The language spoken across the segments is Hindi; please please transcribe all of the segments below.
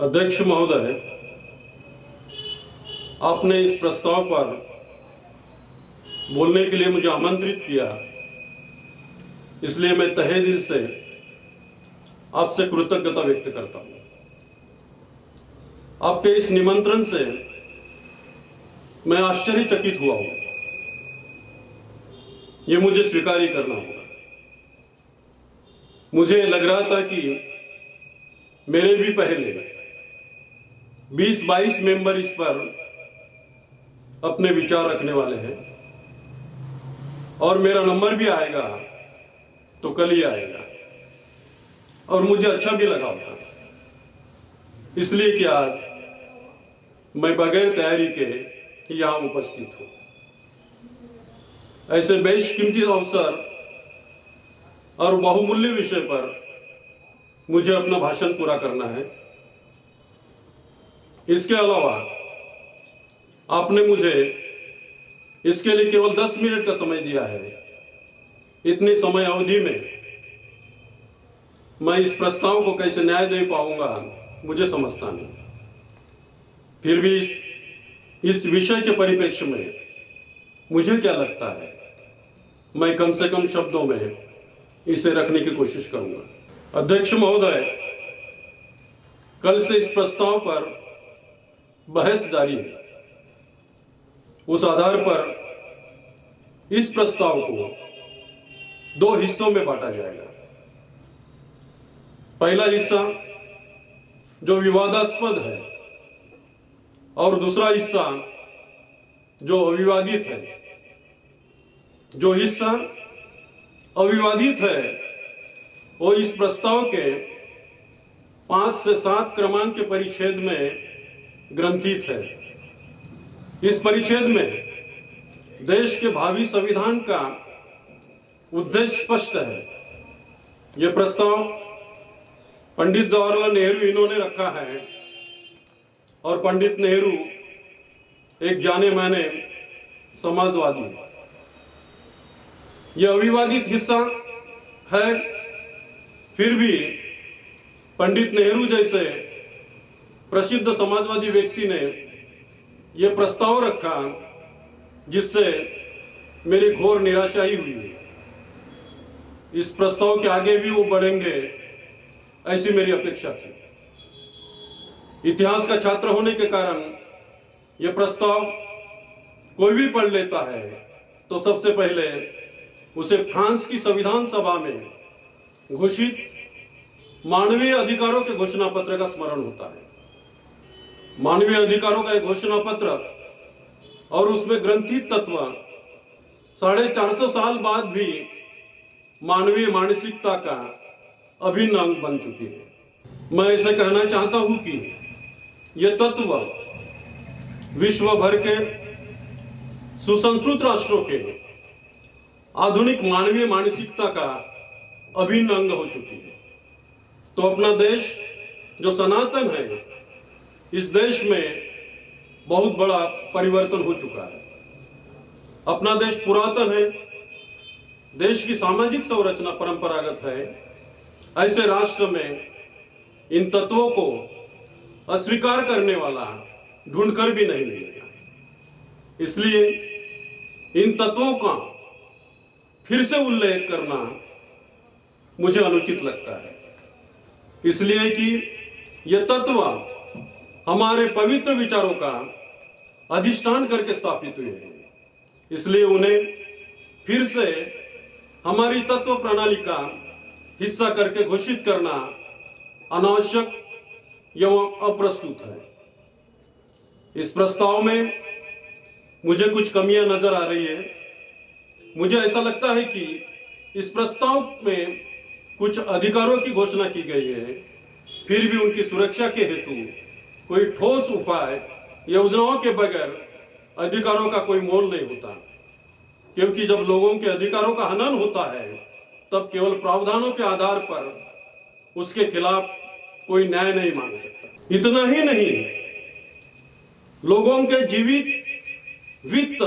अध्यक्ष महोदय, आपने इस प्रस्ताव पर बोलने के लिए मुझे आमंत्रित किया, इसलिए मैं तहे दिल से आपसे कृतज्ञता व्यक्त करता हूं। आपके इस निमंत्रण से मैं आश्चर्यचकित हुआ हूं। यह मुझे स्वीकार ही करना होगा। मुझे लग रहा था कि मेरे भी पहले 20-22 मेंबर इस पर अपने विचार रखने वाले हैं और मेरा नंबर भी आएगा तो कल ही आएगा, और मुझे अच्छा भी लगा होता, इसलिए कि आज मैं बगैर तैयारी के यहां उपस्थित हूं। ऐसे बेशकीमती अवसर और बहुमूल्य विषय पर मुझे अपना भाषण पूरा करना है। इसके अलावा आपने मुझे इसके लिए केवल 10 मिनट का समय दिया है। इतनी समय अवधि में मैं इस प्रस्ताव को कैसे न्याय दे पाऊंगा मुझे समझता नहीं। फिर भी इस विषय के परिप्रेक्ष्य में मुझे क्या लगता है, मैं कम से कम शब्दों में इसे रखने की कोशिश करूंगा। अध्यक्ष महोदय, कल से इस प्रस्ताव पर बहस जारी है। उस आधार पर इस प्रस्ताव को 2 हिस्सों में बांटा जाएगा। पहला हिस्सा जो विवादास्पद है और दूसरा हिस्सा जो अविवादित है। जो हिस्सा अविवादित है वो इस प्रस्ताव के 5 से 7 क्रमांक के परिच्छेद में ग्रंथित है। इस परिच्छेद में देश के भावी संविधान का उद्देश्य स्पष्ट है। यह प्रस्ताव पंडित जवाहरलाल नेहरू इन्होंने रखा है, और पंडित नेहरू एक जाने माने समाजवादी है। यह अविवादित हिस्सा है, फिर भी पंडित नेहरू जैसे प्रसिद्ध समाजवादी व्यक्ति ने यह प्रस्ताव रखा, जिससे मेरी घोर निराशा ही हुई है। इस प्रस्ताव के आगे भी वो बढ़ेंगे ऐसी मेरी अपेक्षा थी। इतिहास का छात्र होने के कारण यह प्रस्ताव कोई भी पढ़ लेता है तो सबसे पहले उसे फ्रांस की संविधान सभा में घोषित मानवीय अधिकारों के घोषणा पत्र का स्मरण होता है। मानवीय अधिकारों का एक घोषणा पत्र और उसमें ग्रंथित तत्व 450 साल बाद भी मानवीय मानसिकता का अभिन्न अंग बन चुकी है। मैं ऐसे कहना चाहता हूं कि यह तत्व विश्व भर के सुसंस्कृत राष्ट्रों के आधुनिक मानवीय मानसिकता का अभिन्न अंग हो चुकी है। तो अपना देश जो सनातन है, इस देश में बहुत बड़ा परिवर्तन हो चुका है। अपना देश पुरातन है, देश की सामाजिक संरचना परंपरागत है। ऐसे राष्ट्र में इन तत्वों को अस्वीकार करने वाला ढूंढकर भी नहीं मिलेगा। इसलिए इन तत्वों का फिर से उल्लेख करना मुझे अनुचित लगता है, इसलिए कि यह तत्व हमारे पवित्र विचारों का अधिष्ठान करके स्थापित हुए हैं। इसलिए उन्हें फिर से हमारी तत्व प्रणाली का हिस्सा करके घोषित करना अनावश्यक एवं अप्रस्तुत है। इस प्रस्ताव में मुझे कुछ कमियां नजर आ रही है। मुझे ऐसा लगता है कि इस प्रस्ताव में कुछ अधिकारों की घोषणा की गई है, फिर भी उनकी सुरक्षा के हेतु कोई ठोस उपाय योजनाओं के बगैर अधिकारों का कोई मोल नहीं होता। क्योंकि जब लोगों के अधिकारों का हनन होता है तब केवल प्रावधानों के आधार पर उसके खिलाफ कोई न्याय नहीं मांग सकता। इतना ही नहीं, लोगों के जीवित, वित्त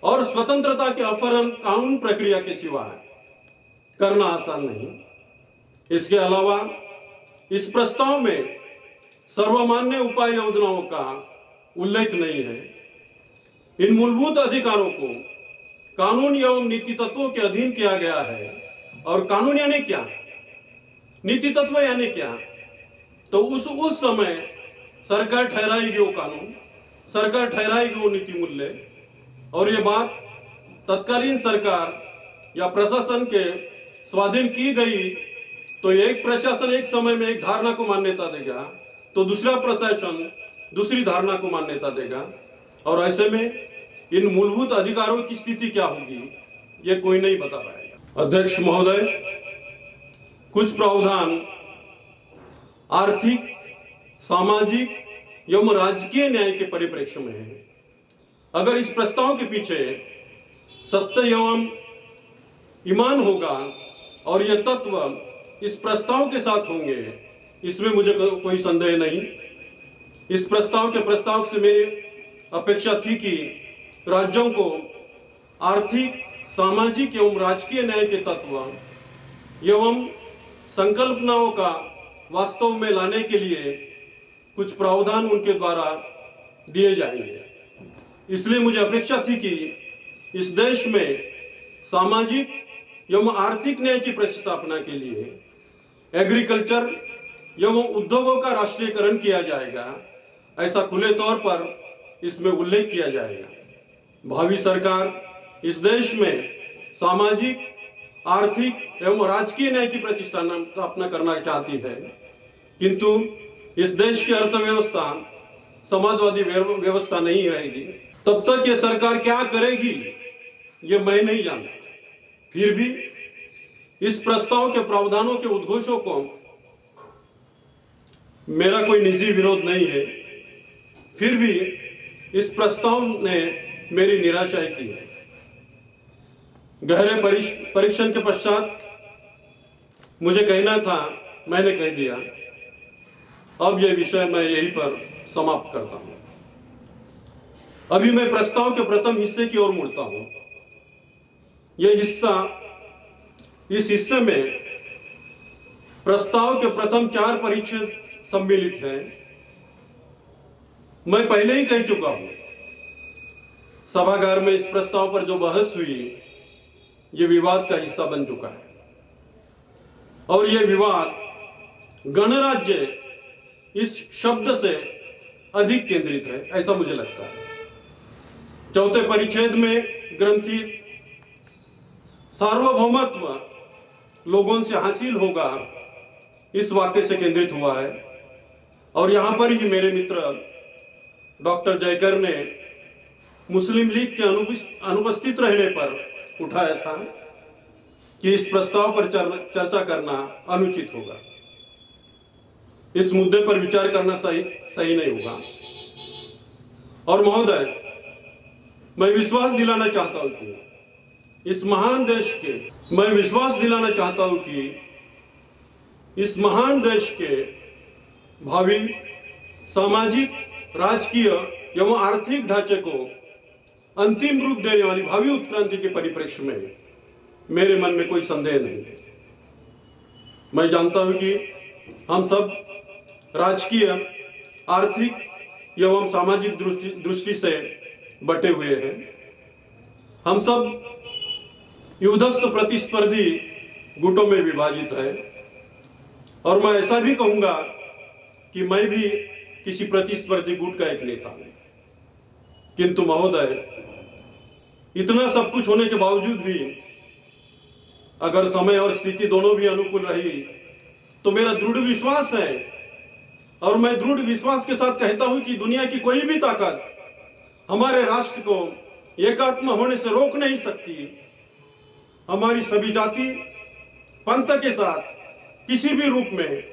और स्वतंत्रता के अपहरण कानून प्रक्रिया के सिवा करना आसान नहीं। इसके अलावा इस प्रस्ताव में सर्वमान्य उपाय योजनाओं का उल्लेख नहीं है। इन मूलभूत अधिकारों को कानून एवं नीति तत्वों के अधीन किया गया है। और कानून यानी क्या, नीति तत्व यानी क्या, तो उस समय सरकार ठहराएगी वो कानून, सरकार ठहराएगी वो नीति मूल्य। और ये बात तत्कालीन सरकार या प्रशासन के स्वाधीन की गई तो एक प्रशासन एक समय में एक धारणा को मान्यता देगा, तो दूसरा प्रशासन दूसरी धारणा को मान्यता देगा। और ऐसे में इन मूलभूत अधिकारों की स्थिति क्या होगी ये कोई नहीं बता पाएगा। अध्यक्ष महोदय, कुछ प्रावधान आर्थिक, सामाजिक एवं राजकीय न्याय के परिप्रेक्ष्य में है। अगर इस प्रस्ताव के पीछे सत्य एवं ईमान होगा और यह तत्व इस प्रस्ताव के साथ होंगे, इसमें मुझे कोई संदेह नहीं। इस प्रस्ताव से मेरी अपेक्षा थी कि राज्यों को आर्थिक, सामाजिक एवं राजकीय न्याय के तत्व एवं संकल्पनाओं का वास्तव में लाने के लिए कुछ प्रावधान उनके द्वारा दिए जाएंगे। इसलिए मुझे अपेक्षा थी कि इस देश में सामाजिक एवं आर्थिक न्याय की प्रतिष्ठापना के लिए एग्रीकल्चर एवं उद्योगों का राष्ट्रीयकरण किया जाएगा, ऐसा खुले तौर पर इसमें उल्लेख किया जाएगा। भावी सरकार इस देश में सामाजिक, आर्थिक एवं राजकीय न्याय की प्रतिष्ठापना करना चाहती है, किंतु इस देश की अर्थव्यवस्था समाजवादी व्यवस्था नहीं रहेगी। तब तक ये सरकार क्या करेगी ये मैं नहीं जानता। फिर भी इस प्रस्ताव के प्रावधानों के उद्घोषों को मेरा कोई निजी विरोध नहीं है, फिर भी इस प्रस्ताव ने मेरी निराशा की है। गहरे परीक्षण के पश्चात मुझे कहना था, मैंने कह दिया। अब यह विषय मैं यहीं पर समाप्त करता हूं। अभी मैं प्रस्ताव के प्रथम हिस्से की ओर मुड़ता हूं। इस हिस्से में प्रस्ताव के प्रथम 4 परिच्छेद सम्मिलित हैं। मैं पहले ही कह चुका हूं, सभागार में इस प्रस्ताव पर जो बहस हुई ये विवाद का हिस्सा बन चुका है। और यह विवाद गणराज्य इस शब्द से अधिक केंद्रित है, ऐसा मुझे लगता है। 4थे परिच्छेद में ग्रंथित सार्वभौमत्व लोगों से हासिल होगा, इस वाक्य से केंद्रित हुआ है। और यहां पर ही मेरे मित्र डॉक्टर जयकर ने मुस्लिम लीग के अनुपस्थित रहने पर उठाया था कि इस प्रस्ताव पर चर्चा करना अनुचित होगा, इस मुद्दे पर विचार करना सही नहीं होगा। और महोदय, मैं विश्वास दिलाना चाहता हूं कि इस महान देश के भावी सामाजिक, राजकीय एवं आर्थिक ढांचे को अंतिम रूप देने वाली भावी उत्क्रांति के परिप्रेक्ष्य में मेरे मन में कोई संदेह नहीं है। मैं जानता हूं कि हम सब राजकीय, आर्थिक एवं सामाजिक दृष्टि से बटे हुए हैं। हम सब युद्धस्थ प्रतिस्पर्धी गुटों में विभाजित है। और मैं ऐसा भी कहूंगा कि मैं भी किसी प्रतिस्पर्धी गुट का एक नेता हूं। किंतु महोदय, इतना सब कुछ होने के बावजूद भी अगर समय और स्थिति दोनों भी अनुकूल रही तो मेरा दृढ़ विश्वास है, और मैं दृढ़ विश्वास के साथ कहता हूं कि दुनिया की कोई भी ताकत हमारे राष्ट्र को एकात्म होने से रोक नहीं सकती। हमारी सभी जाति, पंथ के साथ किसी भी रूप में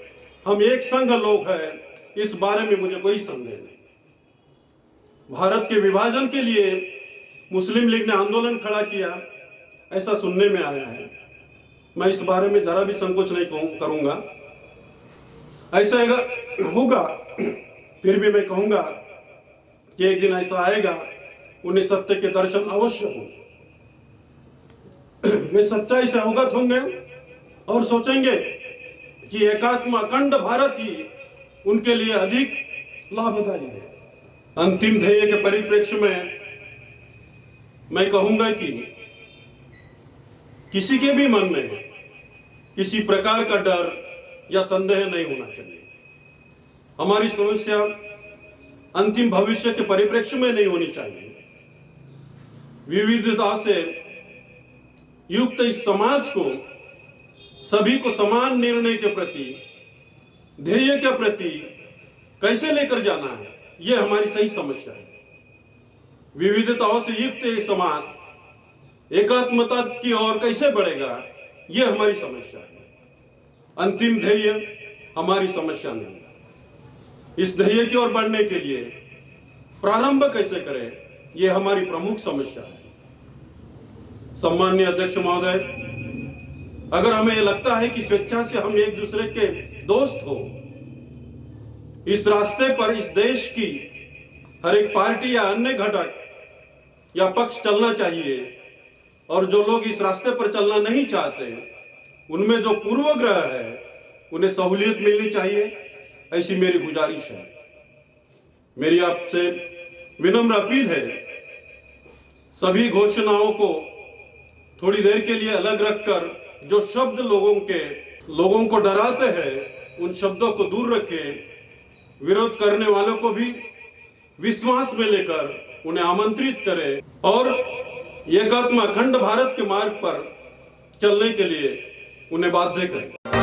हम एक संघ लोग हैं, इस बारे में मुझे कोई संदेह नहीं। भारत के विभाजन के लिए मुस्लिम लीग ने आंदोलन खड़ा किया, ऐसा सुनने में आया है। मैं इस बारे में जरा भी संकोच नहीं करूंगा। ऐसा होगा, फिर भी मैं कहूंगा कि एक दिन ऐसा आएगा उन्हें सत्य के दर्शन अवश्य होंगे। वे सच्चाई से अवगत होंगे और सोचेंगे कि एकात्म अखंड भारत ही उनके लिए अधिक लाभदायी है। अंतिम ध्येय के परिप्रेक्ष्य में मैं कहूंगा कि किसी के भी मन में किसी प्रकार का डर या संदेह नहीं होना चाहिए। हमारी समस्या अंतिम भविष्य के परिप्रेक्ष्य में नहीं होनी चाहिए। विविधता से युक्त इस समाज को सभी को समान निर्णय के प्रति, ध्येय के प्रति कैसे लेकर जाना है, यह हमारी सही समस्या है। विविधताओं से युक्त एक समाज एकात्मता की ओर कैसे बढ़ेगा, यह हमारी समस्या है। अंतिम ध्येय हमारी समस्या नहीं। इस ध्येय की ओर बढ़ने के लिए प्रारंभ कैसे करें, यह हमारी प्रमुख समस्या है। सम्माननीय अध्यक्ष महोदय, अगर हमें लगता है कि स्वेच्छा से हम एक दूसरे के दोस्त हो, इस रास्ते पर इस देश की हर एक पार्टी या अन्य घटक या पक्ष चलना चाहिए, और जो लोग इस रास्ते पर चलना नहीं चाहते, उनमें जो पूर्वग्रह है, उन्हें सहूलियत मिलनी चाहिए, ऐसी मेरी गुजारिश है। मेरी आपसे विनम्र अपील है, सभी घोषणाओं को थोड़ी देर के लिए अलग रखकर जो शब्द लोगों को डराते हैं, उन शब्दों को दूर रखें। विरोध करने वालों को भी विश्वास में लेकर उन्हें आमंत्रित करें और एकात्म अखंड भारत के मार्ग पर चलने के लिए उन्हें बाध्य करें।